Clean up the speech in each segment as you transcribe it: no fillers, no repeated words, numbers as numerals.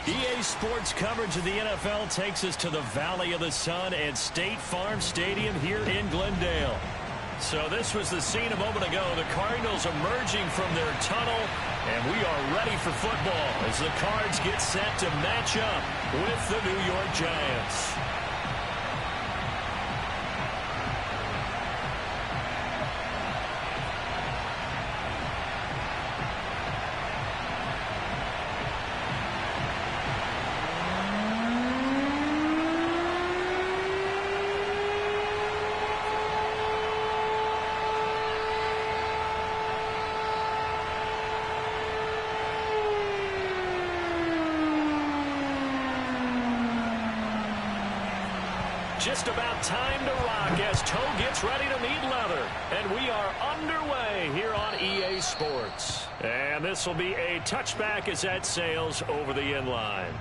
EA Sports coverage of the NFL takes us to the Valley of the Sun at State Farm Stadium here in Glendale. So this was the scene a moment ago. The Cardinals emerging from their tunnel, and we are ready for football as the Cards get set to match up with the New York Giants. Just about time to rock as Toe gets ready to meet leather. And we are underway here on EA Sports. And this will be a touchback as that sails over the end line.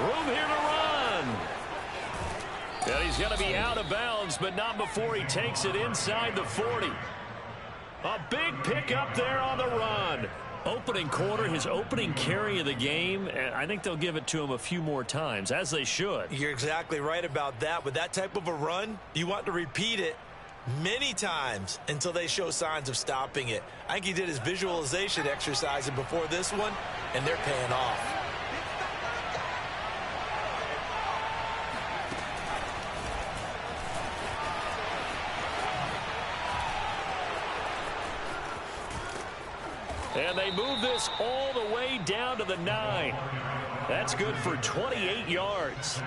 Room here to run. And he's going to be out of bounds, but not before he takes it inside the 40. A big pickup there on the run. Opening quarter, his opening carry of the game, and I think they'll give it to him a few more times, as they should. You're exactly right about that. With that type of a run, you want to repeat it many times until they show signs of stopping it. I think he did his visualization exercise before this one, and they're paying off. And they move this all the way down to the 9. That's good for 28 yards.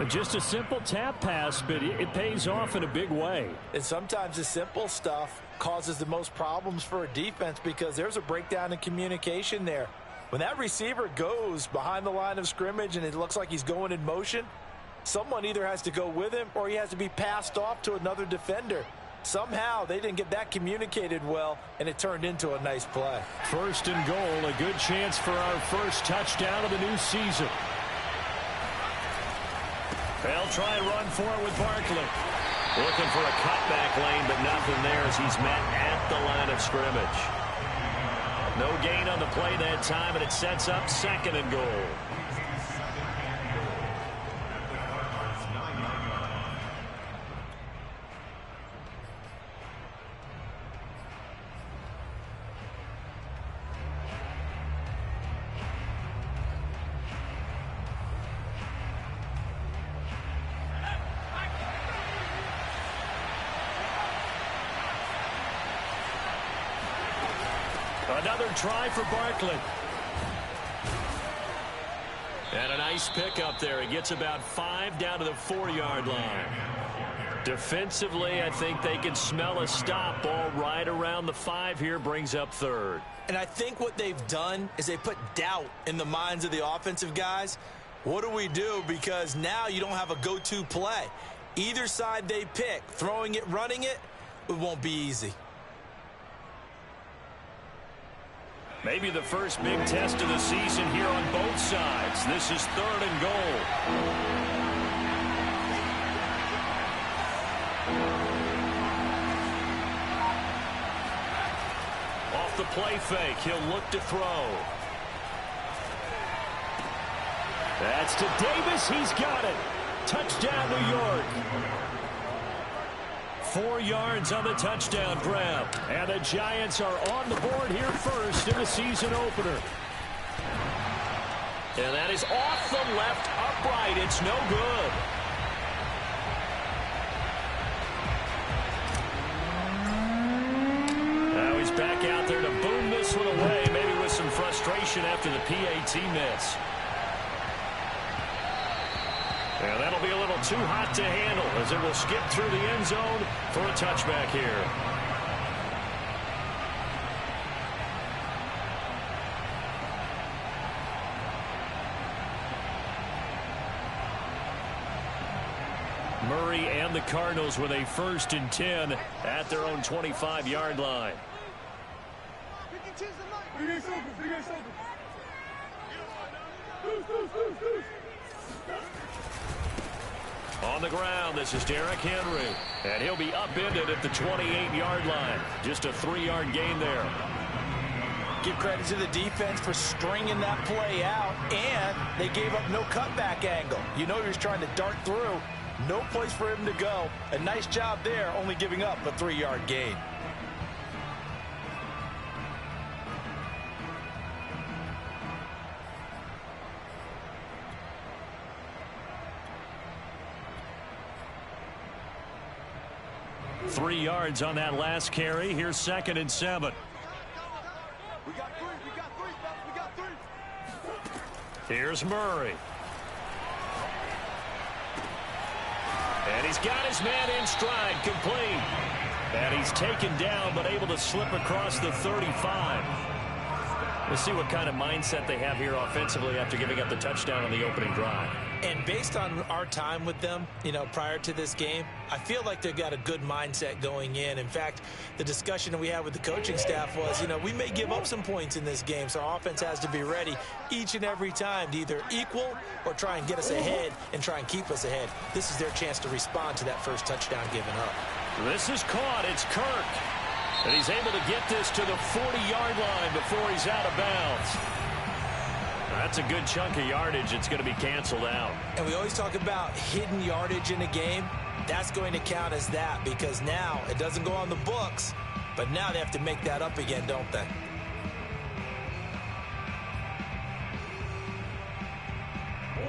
Just a simple tap pass, but it pays off in a big way. And sometimes the simple stuff causes the most problems for a defense because there's a breakdown in communication there. When that receiver goes behind the line of scrimmage and it looks like he's going in motion, someone either has to go with him or he has to be passed off to another defender. Somehow they didn't get that communicated well, and it turned into a nice play. First and goal, a good chance for our first touchdown of the new season. They'll try and run for it with Barkley. Looking for a cutback lane, but nothing there as he's met at the line of scrimmage. No gain on the play that time, and it sets up second and goal. Another try for Barkley. And a nice pickup there. He gets about 5 down to the 4-yard line. Defensively, I think they can smell a stop. Ball right around the 5 here, brings up third. And I think what they've done is they put doubt in the minds of the offensive guys. What do we do? Because now you don't have a go-to play. Either side they pick, throwing it, running it, it won't be easy. Maybe the first big test of the season here on both sides. This is third and goal. Off the play fake, he'll look to throw. That's to Davis. He's got it. Touchdown, New York. 4 yards on the touchdown grab. And the Giants are on the board here first in the season opener. And that is off the left upright. It's no good. Now he's back out there to boom this one away, maybe with some frustration after the PAT miss. And that'll be a little too hot to handle as it will skip through the end zone for a touchback here. Murray and the Cardinals with a 1st and 10 at their own 25-yard line. On the ground, this is Derrick Henry. And he'll be upended at the 28-yard line. Just a 3-yard gain there. Give credit to the defense for stringing that play out, and they gave up no cutback angle. You know he was trying to dart through. No place for him to go. A nice job there, only giving up a 3-yard gain. Three yards on that last carry. Here's 2nd and 7. We got three. Here's Murray. And he's got his man in stride, complete. And he's taken down, but able to slip across the 35. Let's see what kind of mindset they have here offensively after giving up the touchdown on the opening drive. And based on our time with them, prior to this game, I feel like they've got a good mindset going in. In fact, the discussion that we had with the coaching staff was, we may give up some points in this game, so our offense has to be ready each and every time to either equal or try and get us ahead and try and keep us ahead. This is their chance to respond to that first touchdown given up. This is caught. It's Kirk. And he's able to get this to the 40-yard line before he's out of bounds. That's a good chunk of yardage. It's going to be canceled out. And we always talk about hidden yardage in a game. That's going to count as that because now it doesn't go on the books, but now they have to make that up again, don't they?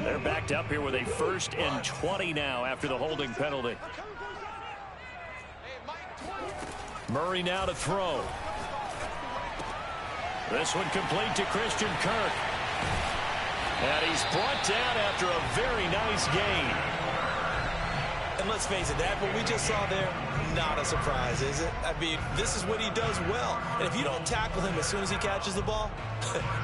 They're backed up here with a 1st and 20 now after the holding penalty. Murray now to throw. This one complete to Christian Kirk. And he's brought down after a very nice gain. And let's face it, that what we just saw there, not a surprise, is it? I mean, this is what he does well. And if you don't tackle him as soon as he catches the ball,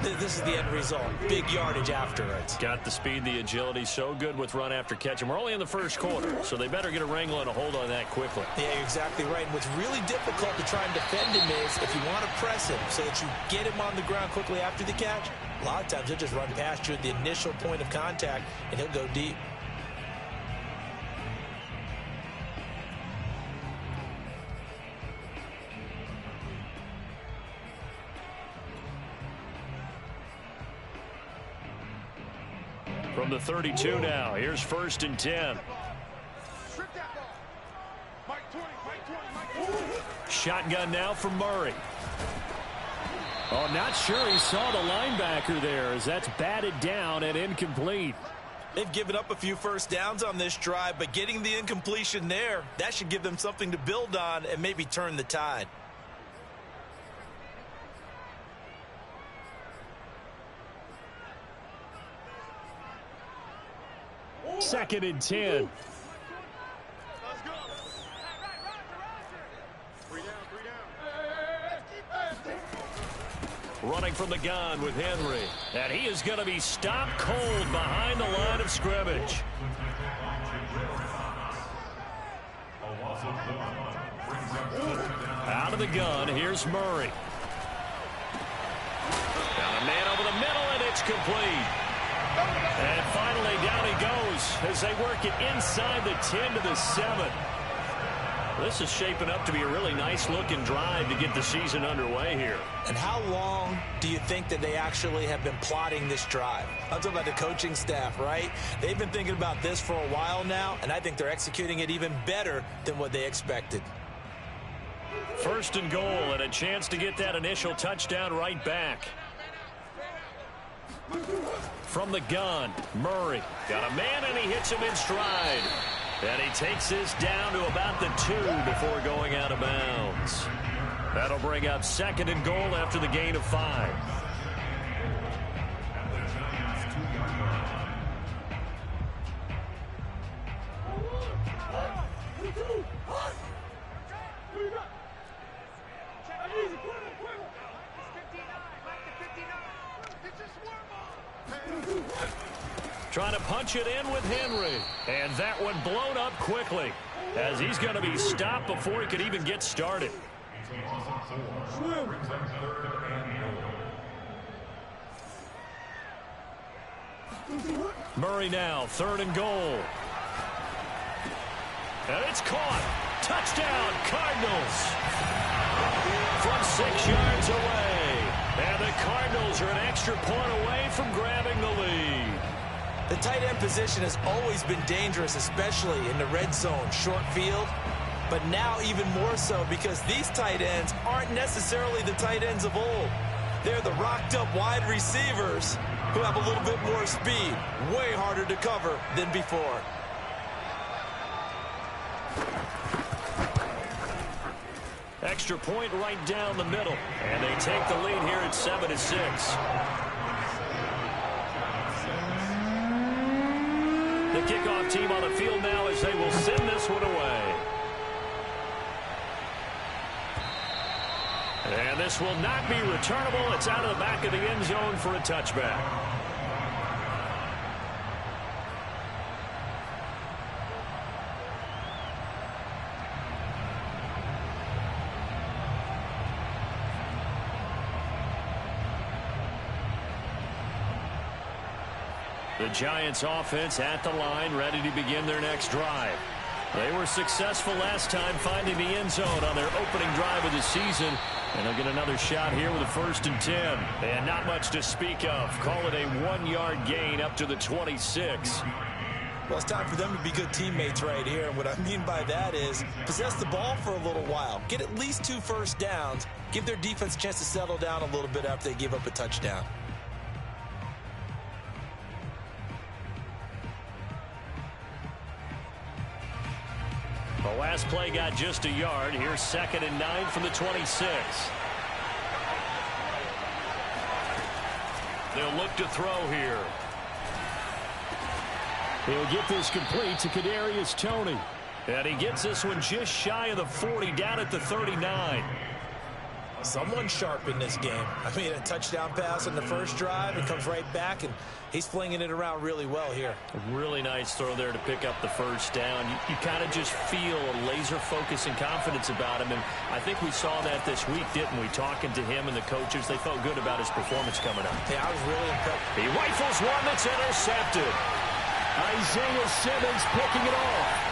this is the end result. Big yardage afterwards. Got the speed, the agility, so good with run after catch. And we're only in the first quarter, so they better get a wrangle and a hold on that quickly. Yeah, you're exactly right. And what's really difficult to try and defend him is if you want to press him so that you get him on the ground quickly after the catch, a lot of times he'll just run past you at the initial point of contact, and he'll go deep. From the 32 now, here's 1st and 10. Shotgun now for Murray. Oh, not sure he saw the linebacker there as that's batted down and incomplete. They've given up a few first downs on this drive, but getting the incompletion there, that should give them something to build on and maybe turn the tide. Second and 10. Running from the gun with Henry. And he is going to be stopped cold behind the line of scrimmage. Out of the gun, here's Murray. Got a man over the middle, and it's complete. And finally, down he goes as they work it inside the 10 to the 7. This is shaping up to be a really nice-looking drive to get the season underway here. And how long do you think that they actually have been plotting this drive? I'm talking about the coaching staff, right? They've been thinking about this for a while now, and I think they're executing it even better than what they expected. 1st and goal, and a chance to get that initial touchdown right back. From the gun, Murray got a man, and he hits him in stride. And he takes this down to about the 2 before going out of bounds. That'll bring up 2nd and goal after the gain of 5. Trying to punch it in with Henry. And that one blown up quickly, as he's going to be stopped before he could even get started. Murray now, 3rd and goal. And it's caught. Touchdown, Cardinals. From 6 yards away. And the Cardinals are an extra point away from grabbing the lead. The tight end position has always been dangerous, especially in the red zone, short field. But now even more so, because these tight ends aren't necessarily the tight ends of old. They're the rocked-up wide receivers who have a little bit more speed. Way harder to cover than before. Extra point right down the middle. And they take the lead here at 7-6. The kickoff team on the field now as they will send this one away. And this will not be returnable. It's out of the back of the end zone for a touchback. The Giants offense at the line, ready to begin their next drive. They were successful last time finding the end zone on their opening drive of the season. And they'll get another shot here with a 1st and 10. And not much to speak of. Call it a 1-yard gain up to the 26. Well, it's time for them to be good teammates right here. And what I mean by that is possess the ball for a little while. Get at least 2 first downs. Give their defense a chance to settle down a little bit after they give up a touchdown. The last play got just a yard. Here's 2nd and 9 from the 26. They'll look to throw here. He'll get this complete to Kadarius Toney. And he gets this one just shy of the 40, down at the 39. Someone sharp in this game. I mean, a touchdown pass on the first drive. It comes right back, and he's flinging it around really well here. A really nice throw there to pick up the first down. You kind of just feel a laser focus and confidence about him, and I think we saw that this week, didn't we? Talking to him and the coaches, they felt good about his performance coming up. Yeah, I was really impressed. He rifles one that's intercepted. Isaiah Simmons picking it off.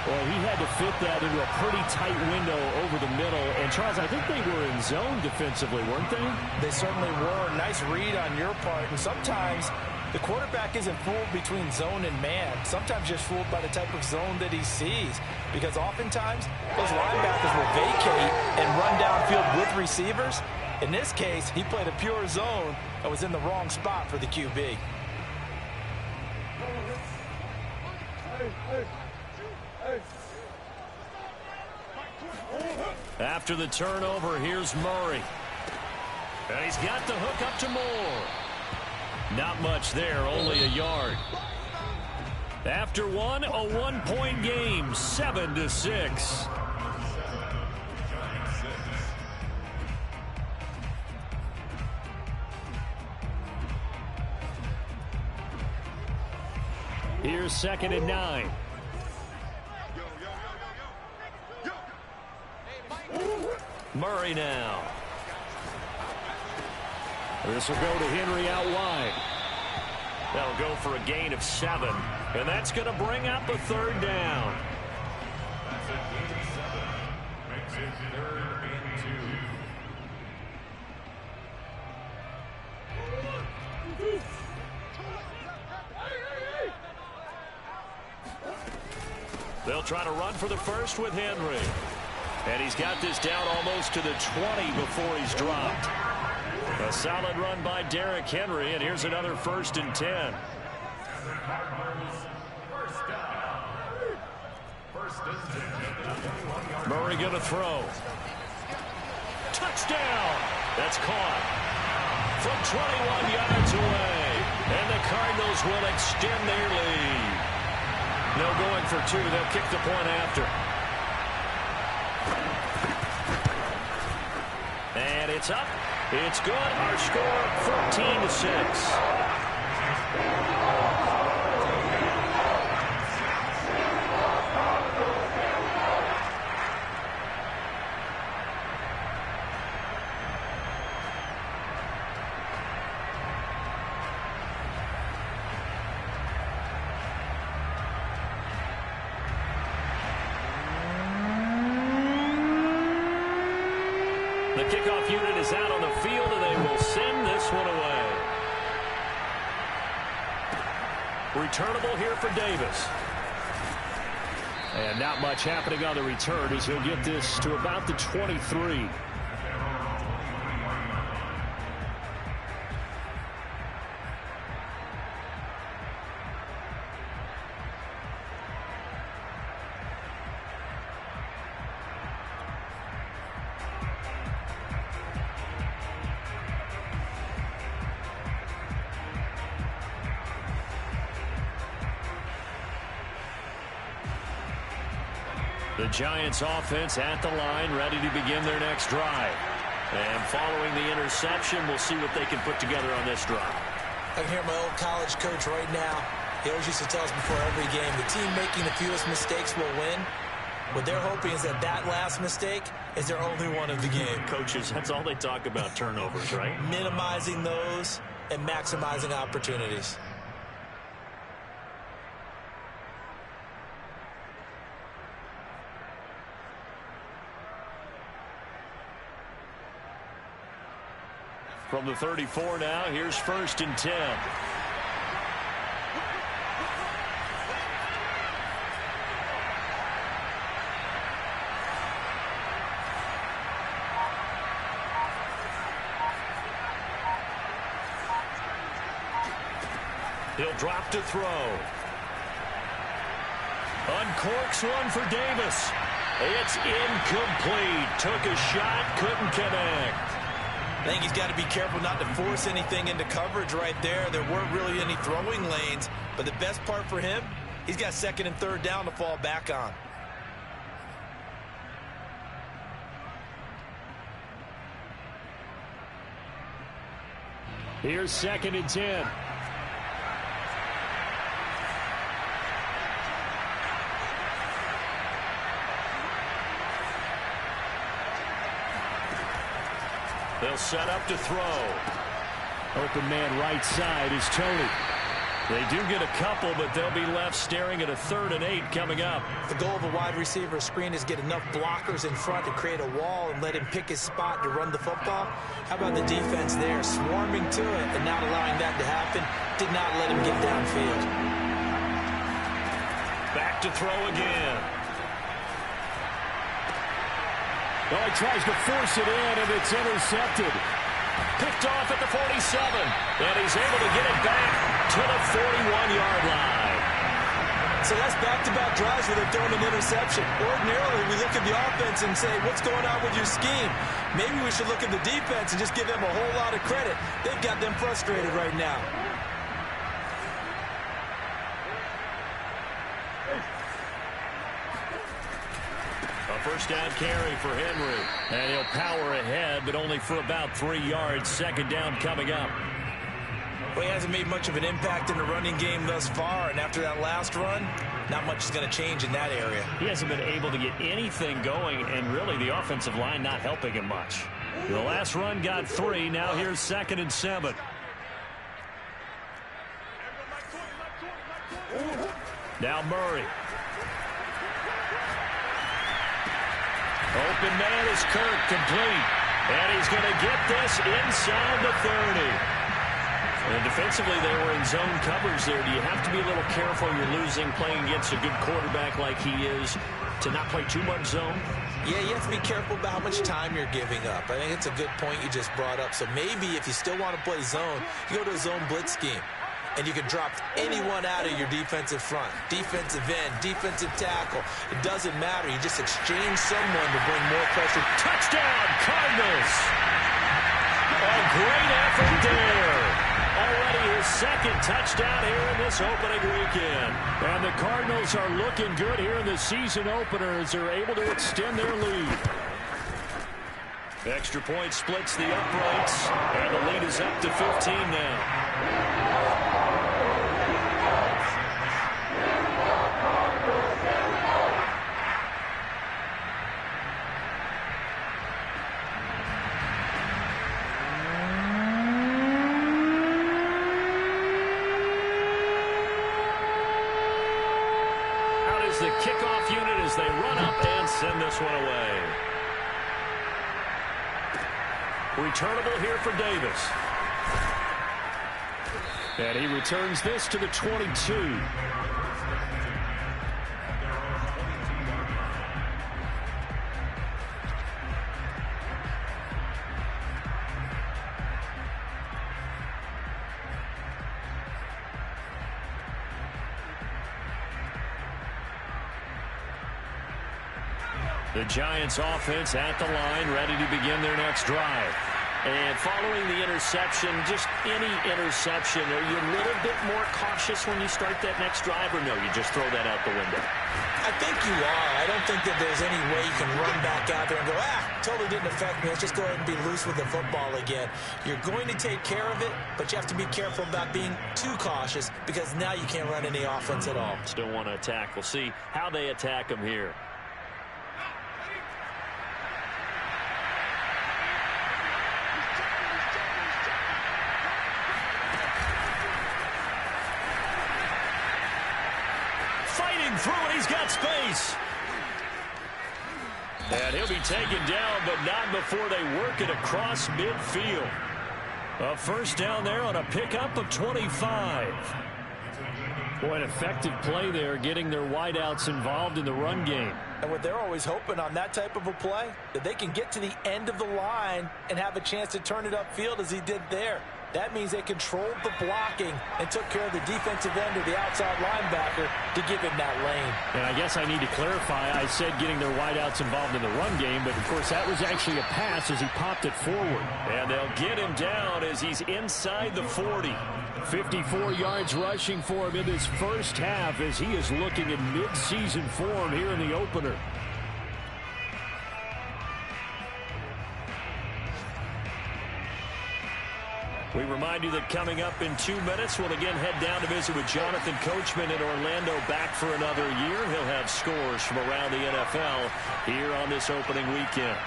Well, he had to fit that into a pretty tight window over the middle. And, Charles, I think they were in zone defensively, weren't they? They certainly were. Nice read on your part. And sometimes the quarterback isn't fooled between zone and man. Sometimes just fooled by the type of zone that he sees. Because oftentimes, those linebackers will vacate and run downfield with receivers. In this case, he played a pure zone and was in the wrong spot for the QB. After the turnover, here's Murray. And he's got the hook up to Moore. Not much there, only a yard. After one, a one-point game, 7-6. Here's 2nd and 9. Murray now. This will go to Henry out wide. That'll go for a gain of 7. And that's going to bring up a 3rd down. Makes it 3rd and 2. They'll try to run for the first with Henry. And he's got this down almost to the 20 before he's dropped. A solid run by Derrick Henry, and here's another 1st and 10. Murray going to throw. Touchdown! That's caught from 21 yards away. And the Cardinals will extend their lead. No going for 2. They'll kick the point after. And it's up It's good. Our score, 14-6. The kickoff unit is out on the field, and they will send this one away. Returnable here for Davis. And not much happening on the return as he'll get this to about the 23. The Giants offense at the line, ready to begin their next drive. And following the interception, we'll see what they can put together on this drive. I can hear my old college coach right now. He always used to tell us before every game, the team making the fewest mistakes will win. What they're hoping is that that last mistake is their only one of the game. Coaches, that's all they talk about, turnovers, right? Minimizing those and maximizing opportunities. From the 34 now, here's 1st and 10. He'll drop to throw. Uncorks one for Davis. It's incomplete. Took a shot, couldn't connect. I think he's got to be careful not to force anything into coverage right there. There weren't really any throwing lanes, but the best part for him, he's got 2nd and 3rd down to fall back on. Here's 2nd and 10. They'll set up to throw. Open man right side is Tony. They do get a couple, but they'll be left staring at a 3rd and 8 coming up. The goal of a wide receiver screen is get enough blockers in front to create a wall and let him pick his spot to run the football. How about the defense there, swarming to it and not allowing that to happen? Did not let him get downfield. Back to throw again. Well, he tries to force it in, and it's intercepted. Picked off at the 47, and he's able to get it back to the 41-yard line. So that's back-to-back drives where they're throwing an interception. Ordinarily, we look at the offense and say, what's going on with your scheme? Maybe we should look at the defense and just give them a whole lot of credit. They've got them frustrated right now. First down carry for Henry. And he'll power ahead, but only for about 3 yards. 2nd down coming up. Well, he hasn't made much of an impact in the running game thus far, and after that last run, not much is going to change in that area. He hasn't been able to get anything going, and really the offensive line not helping him much. The last run got 3. Now here's 2nd and 7. Now Murray. Open man is Kirk, complete. And he's going to get this inside the 30. And defensively, they were in zone coverage there. Do you have to be a little careful? You're losing, playing against a good quarterback like he is, to not play too much zone? Yeah, you have to be careful about how much time you're giving up. I think it's a good point you just brought up. So maybe if you still want to play zone, you go to a zone blitz scheme. And you can drop anyone out of your defensive front. Defensive end, defensive tackle. It doesn't matter. You just exchange someone to bring more pressure. Touchdown, Cardinals! A great effort there. Already his 2nd touchdown here in this opening weekend. And the Cardinals are looking good here in the season opener as they're able to extend their lead. Extra point splits the uprights, and the lead is up to 15 now. The kickoff unit as they run up and send this one away. Returnable here for Davis. And he returns this to the 22. The Giants offense at the line, ready to begin their next drive. And following the interception, just any interception, are you a little bit more cautious when you start that next drive, or no, you just throw that out the window? I think you are. I don't think that there's any way you can run back out there and go, totally didn't affect me. Let's just go ahead and be loose with the football again. You're going to take care of it, but you have to be careful about being too cautious because now you can't run any offense at all. Still want to attack. We'll see how they attack them here. Through it, he's got space. And he'll be taken down, but not before they work it across midfield. A first down there on a pickup of 25. Boy, an effective play there, getting their wideouts involved in the run game. And what they're always hoping on that type of a play, that they can get to the end of the line and have a chance to turn it upfield as he did there. That means they controlled the blocking and took care of the defensive end or the outside linebacker to give him that lane. And I guess I need to clarify, I said getting their wideouts involved in the run game, but of course that was actually a pass as he popped it forward. And they'll get him down as he's inside the 40. 54 yards rushing for him in this first half as he is looking in mid-season form here in the opener. We remind you that coming up in 2 minutes, we'll again head down to visit with Jonathan Coachman in Orlando, back for another year. He'll have scores from around the NFL here on this opening weekend.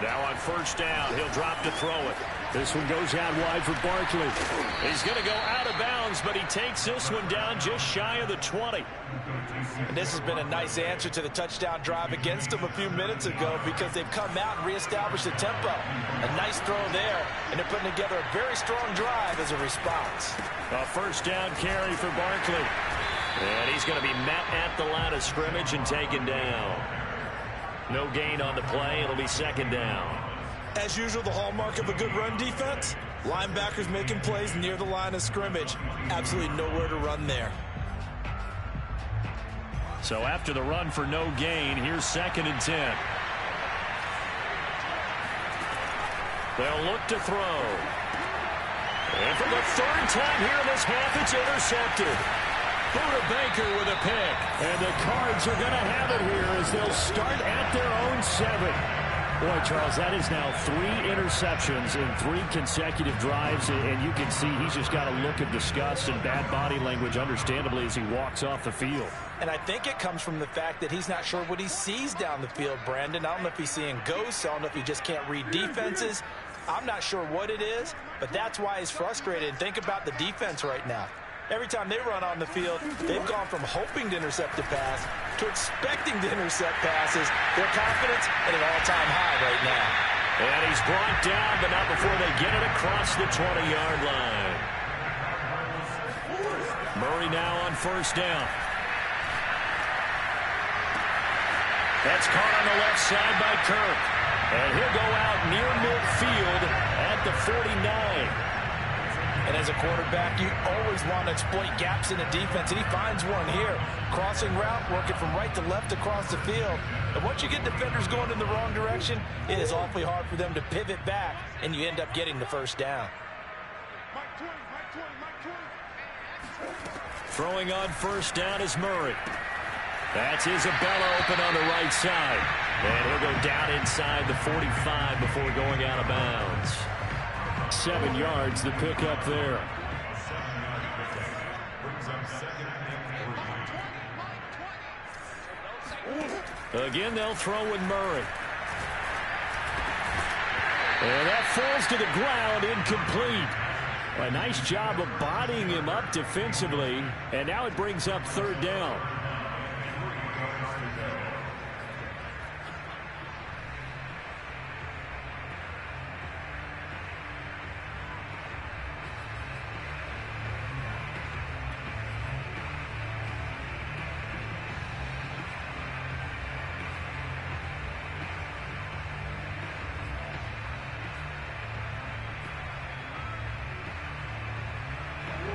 Now on first down, he'll drop to throw it. This one goes out wide for Barkley. He's going to go out of bounds, but he takes this one down just shy of the 20. And this has been a nice answer to the touchdown drive against them a few minutes ago because they've come out and reestablished the tempo. A nice throw there, and they're putting together a very strong drive as a response. A first down carry for Barkley. And he's going to be met at the line of scrimmage and taken down. No gain on the play. It'll be second down. As usual, the hallmark of a good run defense, linebackers making plays near the line of scrimmage. Absolutely nowhere to run there. So after the run for no gain, here's 2nd and 10. They'll look to throw. And for the third time here in this half, it's intercepted. Buda Baker with a pick. And the Cards are going to have it here as they'll start at their own 7. Boy, Charles, that is now 3 interceptions in 3 consecutive drives, and you can see he's just got a look of disgust and bad body language, understandably, as he walks off the field. And I think it comes from the fact that he's not sure what he sees down the field, Brandon. I don't know if he's seeing ghosts. I don't know if he just can't read defenses. I'm not sure what it is, but that's why he's frustrated. And think about the defense right now. Every time they run on the field, they've gone from hoping to intercept a pass to expecting to intercept passes. Their confidence at an all-time high right now. And he's brought down, but not before they get it across the 20-yard line. Murray now on first down. That's caught on the left side by Kirk. And he'll go out near midfield at the 49. And as a quarterback, you always want to exploit gaps in the defense, and he finds one here. Crossing route, working from right to left across the field. And once you get defenders going in the wrong direction, it is awfully hard for them to pivot back, and you end up getting the first down. Throwing on first down is Murray. That's Isabella open on the right side. And he'll go down inside the 45 before going out of bounds. 7 yards the pick up there. Again, they'll throw with Murray. And that falls to the ground, incomplete. A nice job of bodying him up defensively. And now it brings up 3rd down.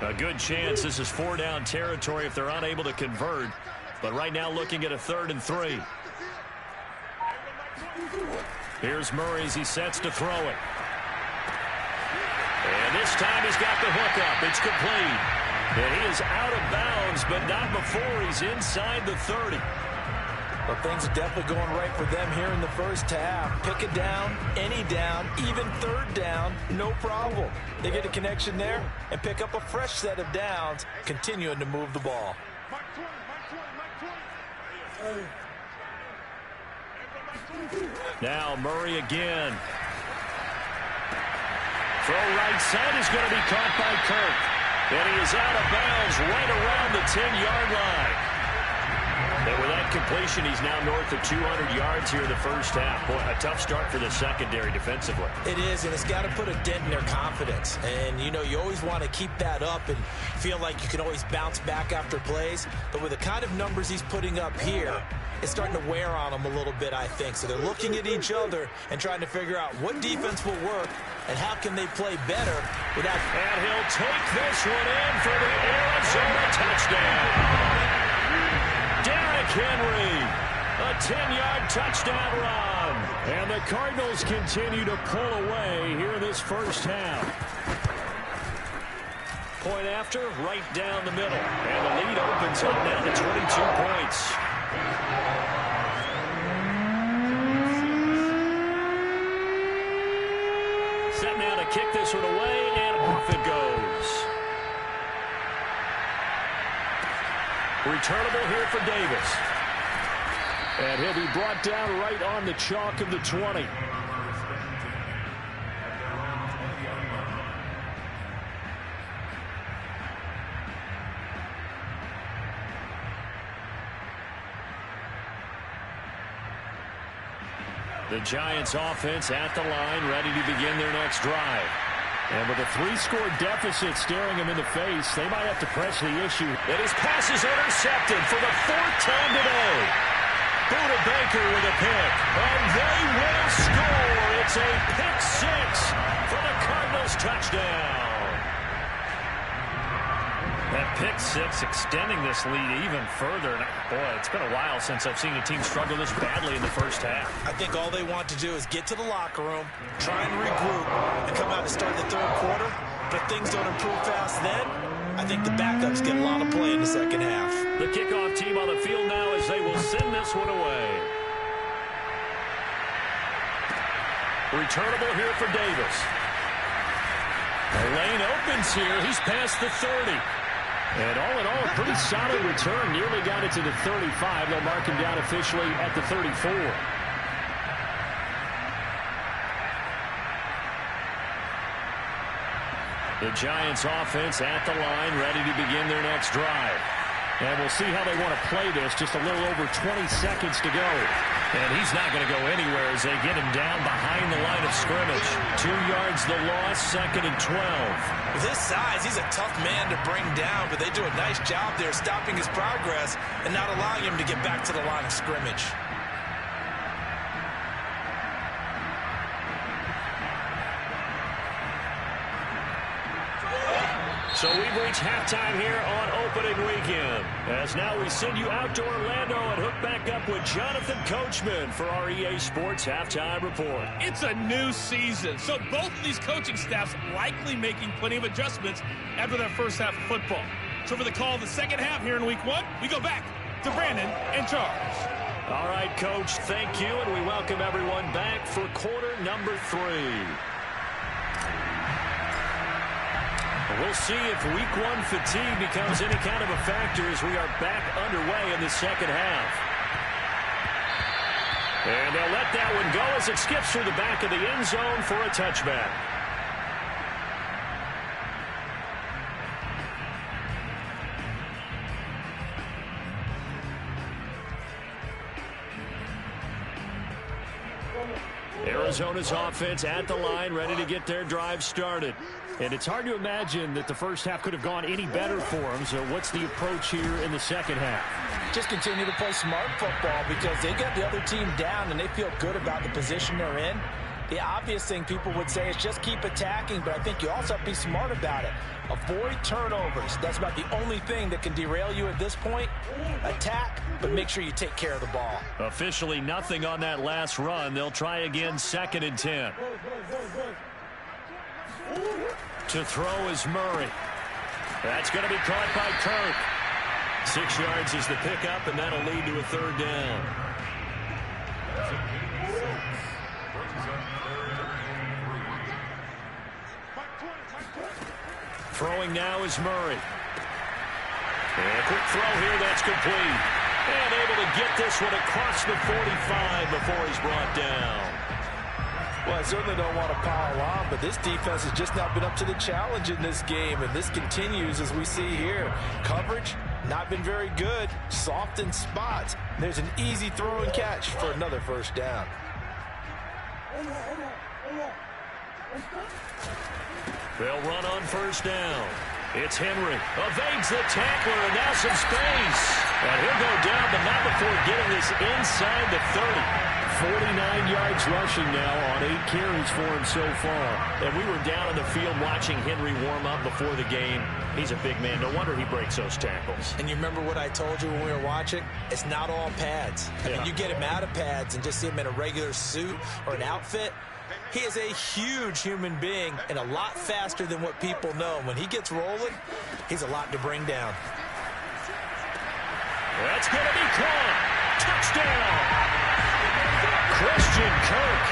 A good chance this is 4-down territory if they're unable to convert. But right now looking at a 3rd and 3. Here's Murray as he sets to throw it. And this time he's got the hook up. It's complete. And he is out of bounds, but not before he's inside the 30. Well, things are definitely going right for them here in the first half. Pick it down, any down, even 3rd down, no problem. They get a connection there and pick up a fresh set of downs, continuing to move the ball. Now Murray again. Throw right side is going to be caught by Kirk. And he is out of bounds right around the 10-yard line. And with that completion, he's now north of 200 yards here in the first half. Boy, a tough start for the secondary defensively. It is, and it's got to put a dent in their confidence. And, you know, you always want to keep that up and feel like you can always bounce back after plays. But with the kind of numbers he's putting up here, it's starting to wear on them a little bit, I think. So they're looking at each other and trying to figure out what defense will work and how can they play better without... And he'll take this one in for the Arizona touchdown. Derrick Henry, a 10-yard touchdown run. And the Cardinals continue to pull away here in this first half. Point after, right down the middle. And the lead opens up now to 22 points. Set now to kick this one away, and off it goes. Returnable here for Davis. And he'll be brought down right on the chalk of the 20. The Giants offense at the line, ready to begin their next drive. And with a 3-score deficit staring him in the face, they might have to press the issue. And his pass is intercepted for the 4th time today. Buda Baker with a pick. And they will score. It's a pick 6 for the Cardinals touchdown. That pick 6 extending this lead even further. And boy, it's been a while since I've seen a team struggle this badly in the first half. I think all they want to do is get to the locker room, try and regroup, and come out to start the 3rd quarter. But if things don't improve fast then, I think the backups get a lot of play in the second half. The kickoff team on the field now as they will send this one away. Returnable here for Davis. The lane opens here. He's past the 30. And all in all, a pretty solid return. Nearly got it to the 35. They'll mark him down officially at the 34. The Giants offense at the line, ready to begin their next drive. And we'll see how they want to play this. Just a little over 20 seconds to go. And he's not going to go anywhere as they get him down behind the line of scrimmage. 2 yards the loss, 2nd and 12. With his size, he's a tough man to bring down, but they do a nice job there stopping his progress and not allowing him to get back to the line of scrimmage. So we've reached halftime here on opening weekend. As now we send you out to Orlando and hook back up with Jonathan Coachman for our EA Sports Halftime Report. It's a new season, so both of these coaching staffs likely making plenty of adjustments after that first half of football. So for the call of the second half here in week 1, we go back to Brandon in charge. All right, Coach, thank you, and we welcome everyone back for quarter number 3. We'll see if week 1 fatigue becomes any kind of a factor as we are back underway in the second half. And they'll let that one go as it skips through the back of the end zone for a touchback. Arizona's offense at the line, ready to get their drive started. And it's hard to imagine that the first half could have gone any better for them. So what's the approach here in the second half? Just continue to play smart football because they got the other team down and they feel good about the position they're in. The obvious thing people would say is just keep attacking, but I think you also have to be smart about it. Avoid turnovers. That's about the only thing that can derail you at this point. Attack, but make sure you take care of the ball. Officially nothing on that last run. They'll try again, 2nd and 10. To throw is Murray. That's going to be caught by Kirk. 6 yards is the pickup, and that'll lead to a 3rd down. Throwing now is Murray. And a quick throw here, that's complete. And able to get this one across the 45 before he's brought down. Well, I certainly don't want to pile on, but this defense has just not been up to the challenge in this game, and this continues as we see here. Coverage, not been very good. Soft in spots. There's an easy throw and catch for another 1st down. They'll run on 1st down. It's Henry. Evades the tackler, and now some space. And he'll go down, but not before getting this inside the 30. 49 yards rushing now on 8 carries for him so far. And we were down on the field watching Henry warm up before the game. He's a big man. No wonder he breaks those tackles. And you remember what I told you when we were watching? It's not all pads. I mean, you get him out of pads and just see him in a regular suit or an outfit. He is a huge human being and a lot faster than what people know. When he gets rolling, he's a lot to bring down. That's going to be caught. Touchdown. Christian Kirk,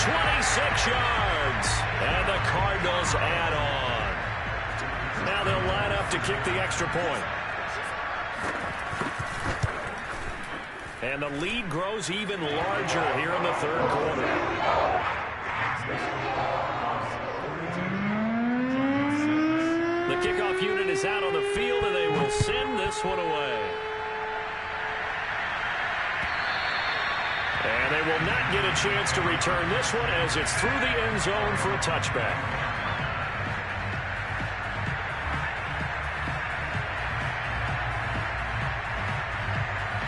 26 yards. And the Cardinals add on. Now they'll line up to kick the extra point. And the lead grows even larger here in the 3rd quarter. The kickoff unit is out on the field, and they will send this one away. And they will not get a chance to return this one as it's through the end zone for a touchback.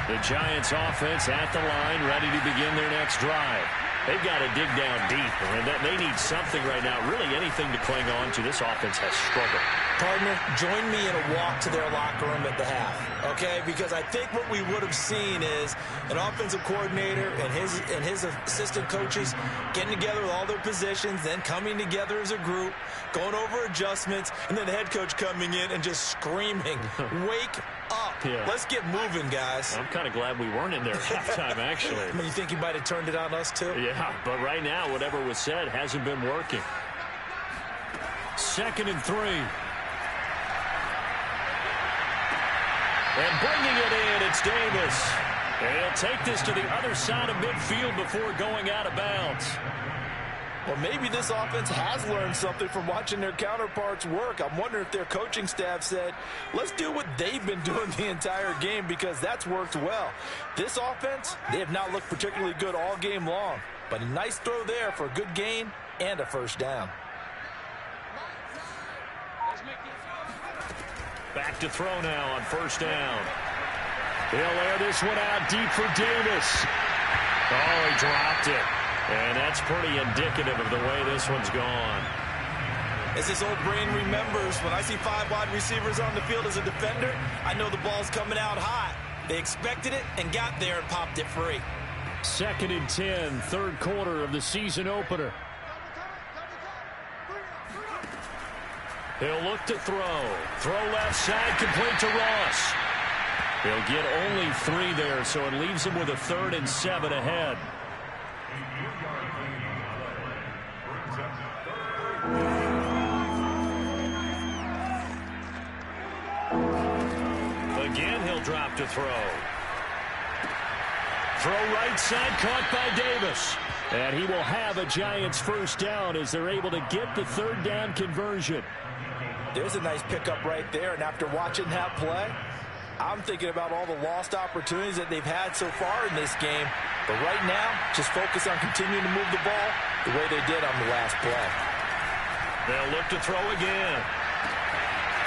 The Giants offense at the line, ready to begin their next drive. They've got to dig down deep, and they need something right now, really anything to cling on to. This offense has struggled. Partner, join me in a walk to their locker room at the half, okay? Because I think what we would have seen is an offensive coordinator and his assistant coaches getting together with all their positions, then coming together as a group, going over adjustments, and then the head coach coming in and just screaming, wake up. Yeah. Let's get moving, guys. I'm kind of glad we weren't in there at halftime, actually. I mean, you think he might have turned it on us, too? Yeah, but right now, whatever was said hasn't been working. 2nd and 3. And bringing it in, it's Davis. And he'll take this to the other side of midfield before going out of bounds. Well, maybe this offense has learned something from watching their counterparts work. I'm wondering if their coaching staff said, let's do what they've been doing the entire game because that's worked well. This offense, they have not looked particularly good all game long. But a nice throw there for a good gain and a 1st down. Back to throw now on 1st down. He'll air this one out deep for Davis. Oh, he dropped it. And that's pretty indicative of the way this one's gone. As his old brain remembers, when I see 5 wide receivers on the field as a defender, I know the ball's coming out hot. They expected it and got there and popped it free. 2nd and 10, 3rd quarter of the season opener. He'll look to throw. Throw left side, complete to Ross. They'll get only 3 there, so it leaves them with a 3rd and 7 ahead. Again, he'll drop to throw. Throw right side, caught by Davis. And he will have a Giants first down as they're able to get the 3rd down conversion. There's a nice pickup right there, and after watching that play, I'm thinking about all the lost opportunities that they've had so far in this game. But right now, just focus on continuing to move the ball the way they did on the last play. They'll look to throw again.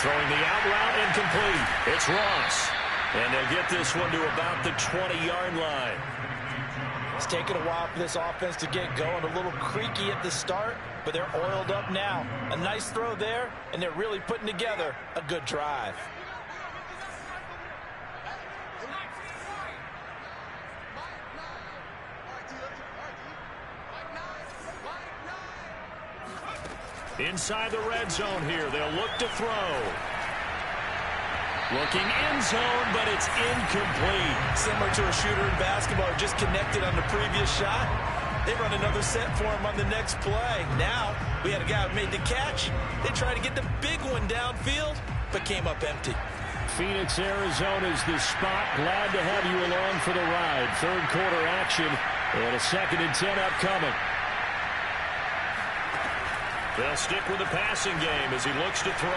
Throwing the out route incomplete. It's Ross. And they'll get this one to about the 20-yard line. It's taken a while for this offense to get going. A little creaky at the start, but they're oiled up now. A nice throw there, and they're really putting together a good drive. Inside the red zone here, they'll look to throw. Looking end zone, but it's incomplete. Similar to a shooter in basketball, just connected on the previous shot. They run another set for him on the next play. Now, we had a guy who made the catch. They tried to get the big one downfield, but came up empty. Phoenix, Arizona is the spot. Glad to have you along for the ride. 3rd quarter action and a 2nd and 10 upcoming. They'll stick with the passing game as he looks to throw.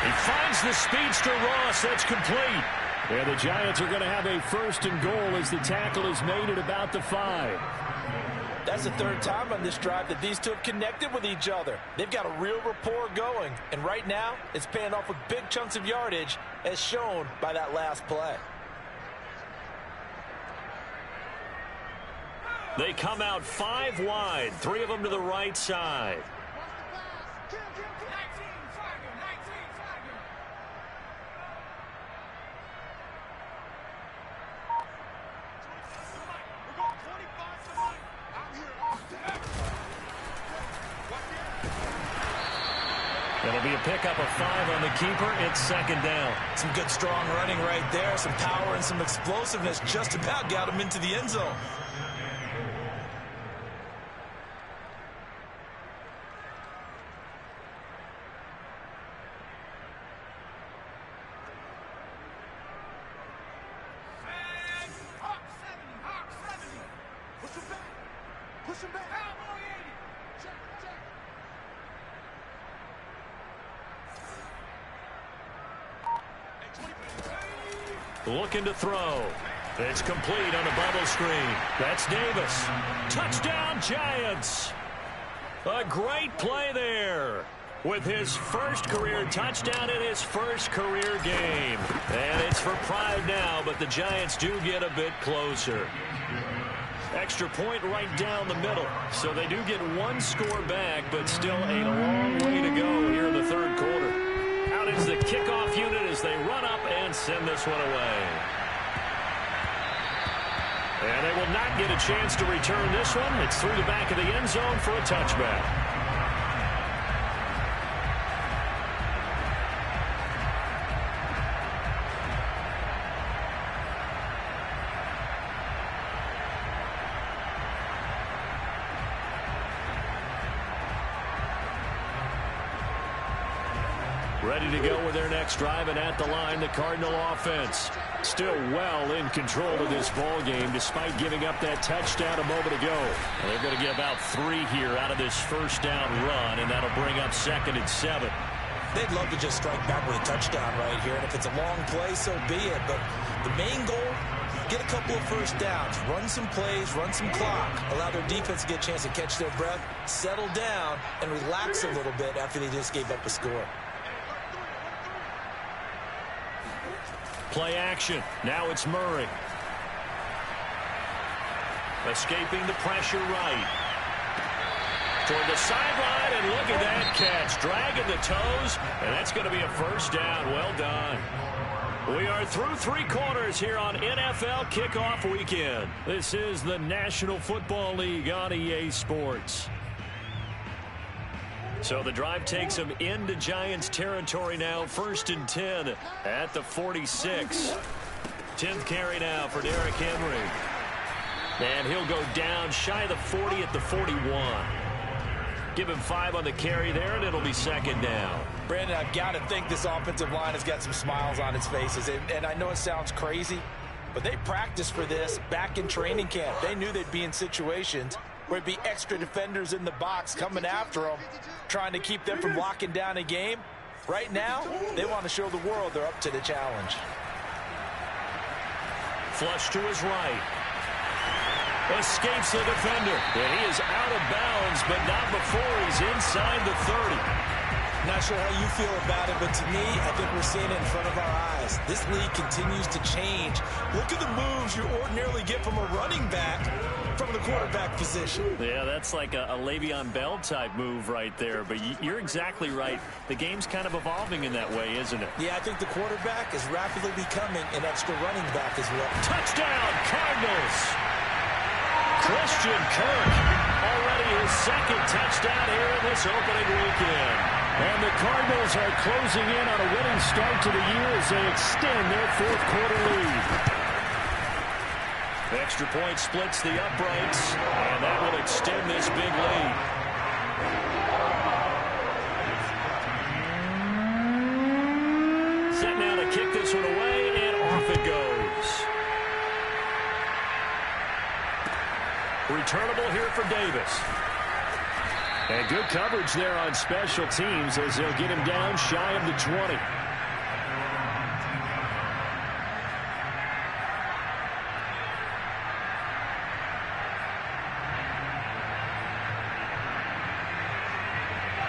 He finds the speedster Ross. That's complete. And the Giants are going to have a 1st and goal as the tackle is made at about the 5. That's the 3rd time on this drive that these two have connected with each other. They've got a real rapport going. And right now, it's paying off with big chunks of yardage as shown by that last play. They come out 5 wide, 3 of them to the right side. It'll be a pickup of 5 on the keeper. It's 2nd down. Some good strong running right there. Some power and some explosiveness just about got him into the end zone. Looking to throw. It's complete on a bubble screen. That's Davis. Touchdown, Giants. A great play there with his first career touchdown in his first career game. And it's for pride now, but the Giants do get a bit closer. Extra point right down the middle. So they do get 1 score back, but still a long way to go here in the 3rd quarter. Out is the kickoff unit as they run up and send this one away. And they will not get a chance to return this one. It's through the back of the end zone for a touchback. Ready to go with their next drive, and at the line, the Cardinal offense. Still well in control of this ball game, despite giving up that touchdown a moment ago. And they're going to get about 3 here out of this first down run, and that'll bring up 2nd and 7. They'd love to just strike back with a touchdown right here, and if it's a long play, so be it. But the main goal, get a couple of first downs, run some plays, run some clock, allow their defense to get a chance to catch their breath, settle down, and relax a little bit after they just gave up a score. Play action. Now it's Murray. Escaping the pressure right. Toward the sideline, and look at that catch. Dragging the toes, and that's going to be a first down. Well done. We are through 3 quarters here on NFL Kickoff Weekend. This is the National Football League on EA Sports. So the drive takes him into Giants territory now. 1st and 10 at the 46. 10th carry now for Derrick Henry. And he'll go down shy of the 40 at the 41. Give him 5 on the carry there, and it'll be 2nd down. Brandon, I've got to think this offensive line has got some smiles on its faces. And I know it sounds crazy, but they practiced for this back in training camp. They knew they'd be in situations where it'd be extra defenders in the box coming after them, trying to keep them from locking down a game. Right now, they want to show the world they're up to the challenge. Flush to his right. Escapes the defender. And he is out of bounds, but not before he's inside the 30. Not sure how you feel about it, but to me, I think we're seeing it in front of our eyes. This league continues to change. Look at the moves you ordinarily get from a running back from the quarterback position. Yeah, that's like a Le'Veon Bell type move right there. But you're exactly right. The game's kind of evolving in that way, isn't it? Yeah, I think the quarterback is rapidly becoming an extra running back as well. Touchdown, Cardinals! Christian Kirk, already his 2nd touchdown here in this opening weekend. And the Cardinals are closing in on a winning start to the year as they extend their 4th quarter lead. Extra point splits the uprights, and that will extend this big lead. Set now to kick this one away, and off it goes. Returnable here for Davis. And good coverage there on special teams as they'll get him down shy of the 20.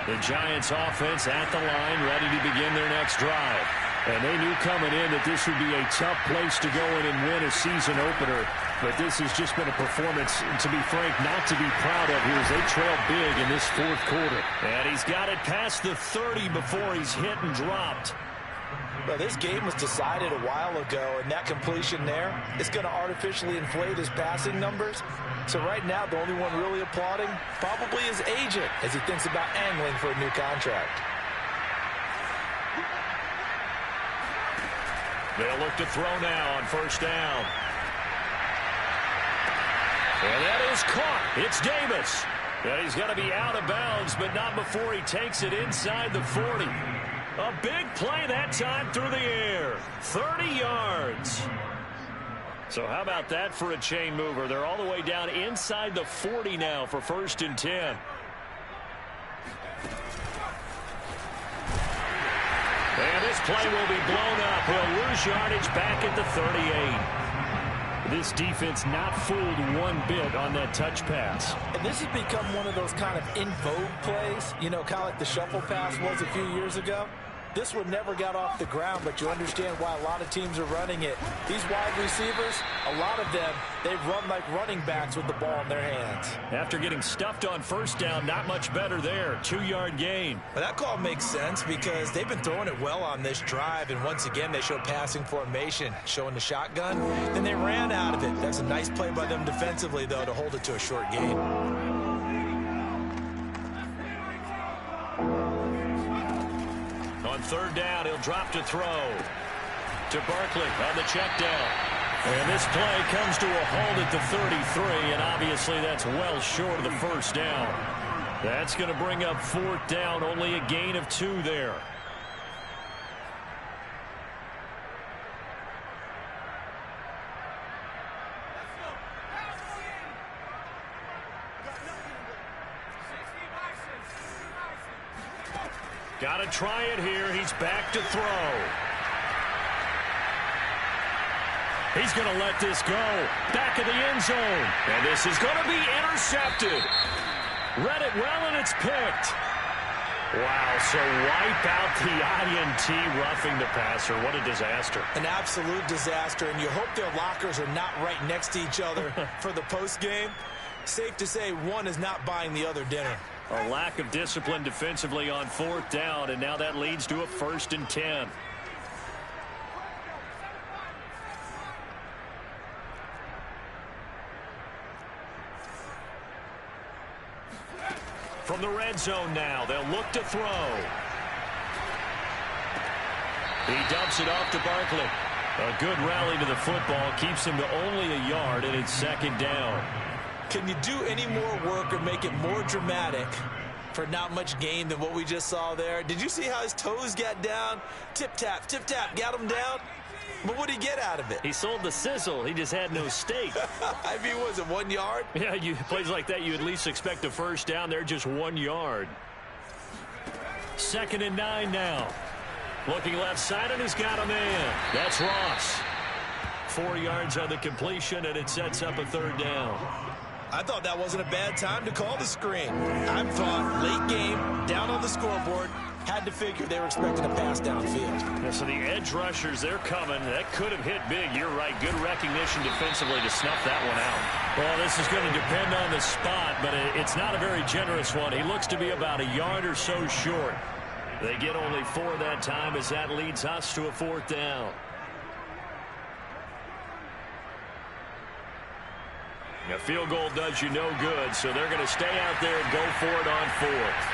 The Giants offense at the line, ready to begin their next drive. And they knew coming in that this would be a tough place to go in and win a season opener. But this has just been a performance, to be frank, not to be proud of here as they trail big in this 4th quarter. And he's got it past the 30 before he's hit and dropped. Well, this game was decided a while ago, and that completion there is going to artificially inflate his passing numbers. So right now, the only one really applauding probably his agent as he thinks about angling for a new contract. They'll look to throw now on 1st down. And that is caught. It's Davis. And he's got to be out of bounds, but not before he takes it inside the 40. A big play that time through the air. 30 yards. So how about that for a chain mover? They're all the way down inside the 40 now for 1st and 10. And this play will be blown up. He'll lose yardage back at the 38. This defense not fooled one bit on that touch pass. And this has become one of those kind of in vogue plays, you know, kind of like the shuffle pass was a few years ago. This one never got off the ground, but you understand why a lot of teams are running it. These wide receivers, a lot of them, they run like running backs with the ball in their hands. After getting stuffed on 1st down, not much better there. 2-yard gain. But that call makes sense because they've been throwing it well on this drive, and once again, they showed passing formation, showing the shotgun. Then they ran out of it. That's a nice play by them defensively, though, to hold it to a short gain. On 3rd down, he'll drop to throw. To Barkley on the check down. And this play comes to a halt at the 33, and obviously that's well short of the 1st down. That's going to bring up 4th down, only a gain of 2 there. Got to try it here. He's back to throw. He's going to let this go. Back of the end zone. And this is going to be intercepted. Read it well, and it's picked. Wow, so wipe out the INT, roughing the passer. What a disaster. An absolute disaster, and you hope their lockers are not right next to each other for the postgame. Safe to say one is not buying the other dinner. A lack of discipline defensively on 4th down, and now that leads to a 1st and 10. From the red zone now, they'll look to throw. He dumps it off to Barkley. A good rally to the football keeps him to only a yard, and it's second down. Can you do any more work or make it more dramatic for not much gain than what we just saw there? Did you see how his toes got down? Tip-tap, got him down. But what did he get out of it? He sold the sizzle. He just had no steak. I mean, was it 1 yard? Yeah, plays like that, you at least expect a first down. They're just 1 yard. 2nd and 9 now. Looking left side, and he's got a man. That's Ross. 4 yards on the completion, and it sets up a third down. I thought that wasn't a bad time to call the screen. I thought late game, down on the scoreboard, had to figure they were expecting a pass downfield. Yeah, so the edge rushers, they're coming. That could have hit big. You're right. Good recognition defensively to snuff that one out. Well, this is going to depend on the spot, but it's not a very generous one. He looks to be about a yard or so short. They get only 4 that time as that leads us to a 4th down. A field goal does you no good, so they're going to stay out there and go for it on 4th.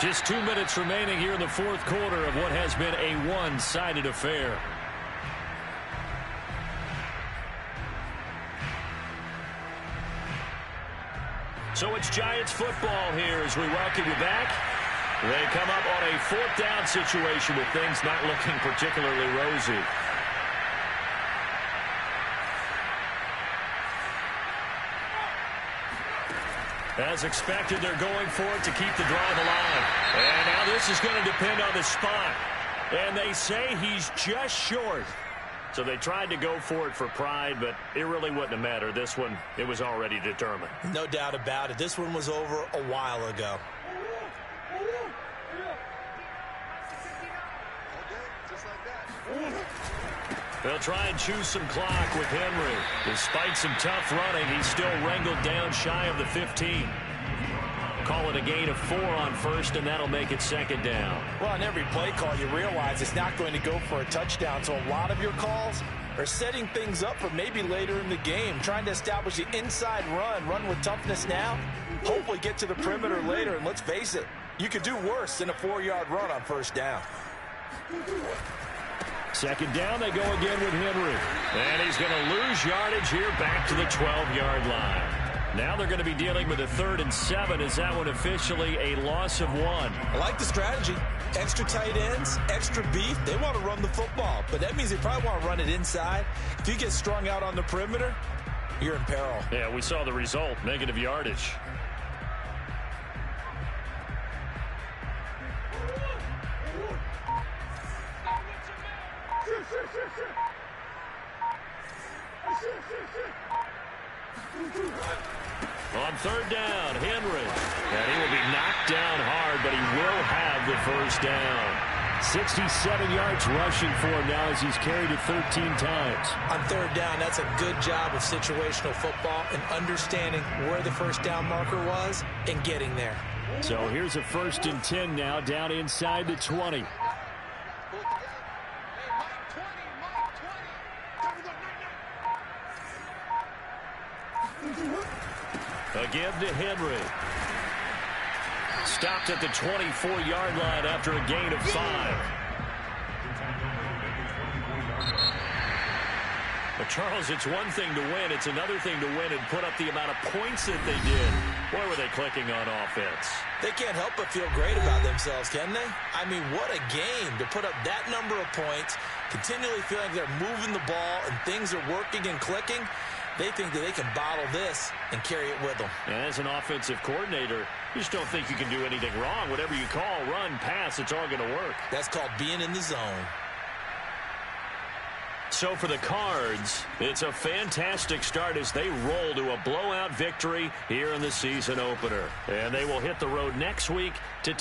Just 2 minutes remaining here in the 4th quarter of what has been a one-sided affair. So it's Giants football here as we welcome you back. They come up on a 4th down situation with things not looking particularly rosy. As expected, they're going for it to keep the drive alive. And now this is going to depend on the spot. And they say he's just short. So they tried to go for it for pride, but it really wouldn't have mattered. This one, it was already determined. No doubt about it. This one was over a while ago. They'll try and choose some clock with Henry. Despite some tough running, he's still wrangled down shy of the 15. Call it a gain of 4 on 1st, and that'll make it 2nd down. Well, on every play call, you realize it's not going to go for a touchdown, so a lot of your calls are setting things up for maybe later in the game, trying to establish the inside run with toughness now, hopefully get to the perimeter later, and let's face it, you could do worse than a 4-yard run on 1st down. 2nd down, they go again with Henry. And he's going to lose yardage here back to the 12-yard line. Now they're going to be dealing with a 3rd and 7. Is that one officially a loss of 1? I like the strategy. Extra tight ends, extra beef. They want to run the football, but that means they probably want to run it inside. If you get strung out on the perimeter, you're in peril. Yeah, we saw the result, negative yardage. On 3rd down, Henry. And he will be knocked down hard, but he will have the 1st down. 67 yards rushing for him now as he's carried it 13 times. On 3rd down, that's a good job of situational football and understanding where the 1st down marker was and getting there. So here's a 1st and 10 now down inside the 20. A give to Henry. Stopped at the 24-yard line after a gain of 5. But Charles, it's one thing to win. It's another thing to win and put up the amount of points that they did. Boy, were they clicking on offense. They can't help but feel great about themselves, can they? I mean, what a game to put up that number of points, continually feeling like they're moving the ball and things are working and clicking. They think that they can bottle this and carry it with them. And as an offensive coordinator, you just don't think you can do anything wrong. Whatever you call, run, pass, it's all going to work. That's called being in the zone. So for the Cards, it's a fantastic start as they roll to a blowout victory here in the season opener. And they will hit the road next week to